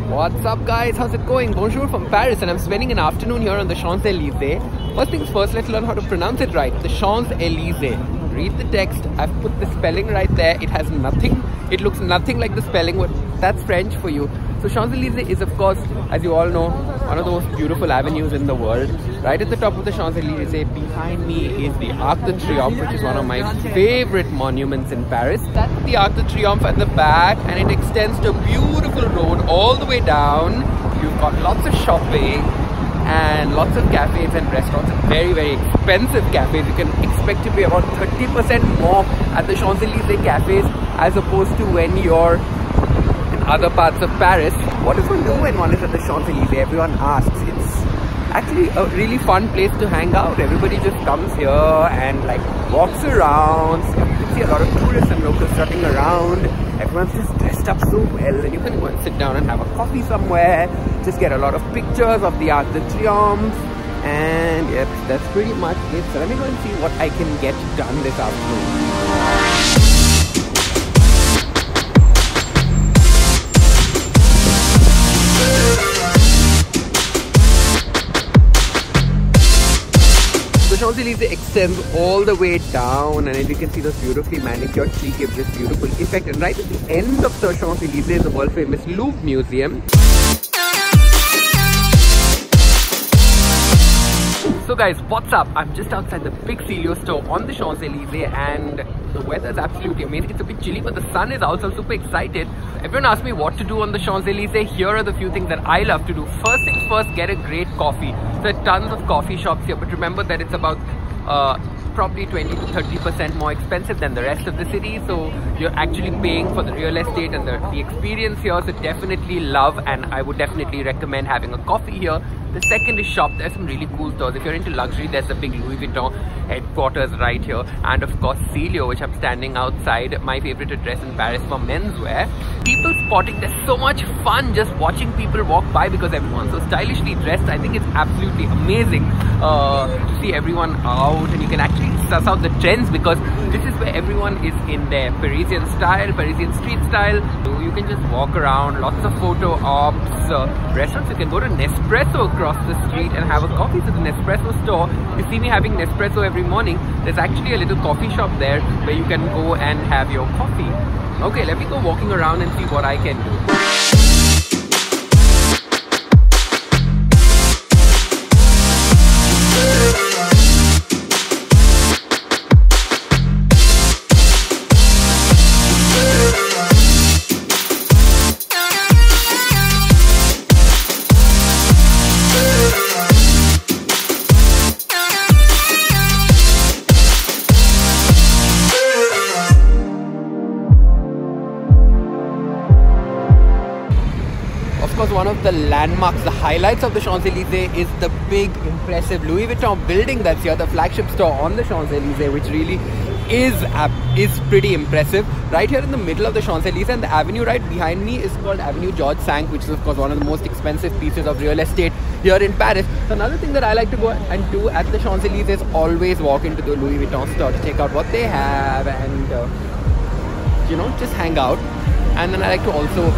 What's up guys, how's it going? Bonjour from Paris, and I'm spending an afternoon here on the Champs-Élysées. First things first, let's learn how to pronounce it right. The Champs-Élysées. Read the text. I've put the spelling right there. It has nothing, it looks nothing like the spelling. That's French for you. So Champs-Élysées is, of course, as you all know, one of the most beautiful avenues in the world. Right at the top of the Champs-Élysées, behind me is the Arc de Triomphe, which is one of my favorite monuments in Paris. That's the Arc de Triomphe at the back, and it extends to a beautiful road all the way down. You've got lots of shopping and lots of cafes and restaurants, and very, very expensive cafes. You can expect to pay about 30% more at the Champs-Élysées cafes as opposed to when you're in other parts of Paris. What does one do when one is at the Champs-Élysées? Everyone asks. It's actually a really fun place to hang out. Everybody just comes here and like walks around. You can see a lot of tourists and locals strutting around. Everyone's just dressed up so well, and you can go and sit down and have a coffee somewhere, just get a lot of pictures of the Arc de Triomphe, and yep, that's pretty much it. So let me go and see what I can get done this afternoon. The Champs-Élysées extends all the way down, and as you can see, this beautifully manicured tree gives this beautiful effect. And right at the end of the Champs-Élysées is the world famous Louvre Museum. So guys, what's up? I'm just outside the big Celio store on the Champs-Élysées, and the weather is absolutely amazing. It's a bit chilly, but the sun is out, so I'm super excited. Everyone asked me what to do on the Champs-Élysées. Here are the few things that I love to do. First things first, get a great coffee. There are tons of coffee shops here, but remember that it's about probably 20 to 30% more expensive than the rest of the city, so you're actually paying for the real estate and the experience here. So definitely love, and I would definitely recommend having a coffee here. The second is shop. There's some really cool stores. If you're into luxury, there's the big Louis Vuitton headquarters right here, and of course Celio, which I'm standing outside, my favorite address in Paris for menswear. People spotting, there's so much fun just watching people walk by because everyone's so stylishly dressed. I think it's absolutely amazing to see everyone out, and you can actually suss out the trends because this is where everyone is in their Parisian style, Parisian street style. So you can just walk around, lots of photo ops, restaurants. You can go to Nespresso across the street and have a coffee. So the Nespresso store, you see me having Nespresso every morning. There's actually a little coffee shop there where you can go and have your coffee. Okay, let me go walking around and see what I can do. Of course, one of the landmarks, the highlights of the Champs-Élysées is the big, impressive Louis Vuitton building that's here, the flagship store on the Champs-Élysées, which really is pretty impressive. Right here in the middle of the Champs-Élysées, and the avenue right behind me is called Avenue George V, which is of course one of the most expensive pieces of real estate here in Paris. So another thing that I like to go and do at the Champs-Élysées is always walk into the Louis Vuitton store to check out what they have and you know, just hang out. And then I like to also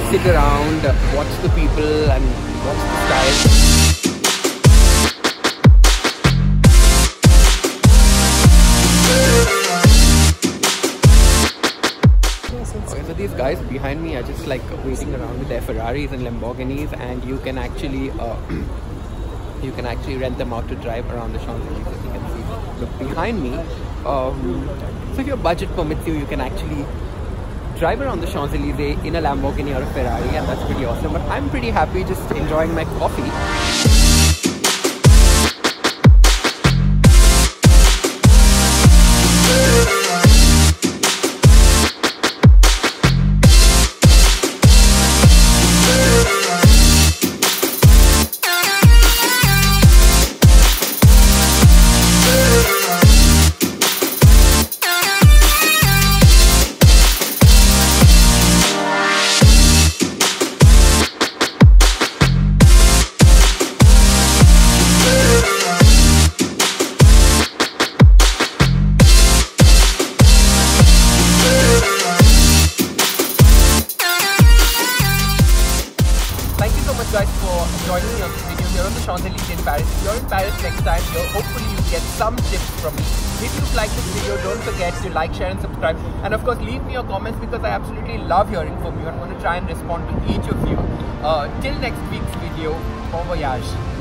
sit around, watch the people and watch the style. Okay, so these guys behind me are just like waiting around with their Ferraris and Lamborghinis, and you can actually rent them out to drive around the Champs-Élysées. You can see, look behind me. So if your budget permits you, you can actually drive around the Champs-Élysées in a Lamborghini or a Ferrari, and that's pretty awesome. But I'm pretty happy just enjoying my coffee. joining me on this video here on the Champs-Élysées in Paris. If you're in Paris next time, hopefully you get some tips from me. If you've liked this video, don't forget to like, share and subscribe. And of course, leave me your comments because I absolutely love hearing from you. I'm going to try and respond to each of you. Till next week's video, bon voyage.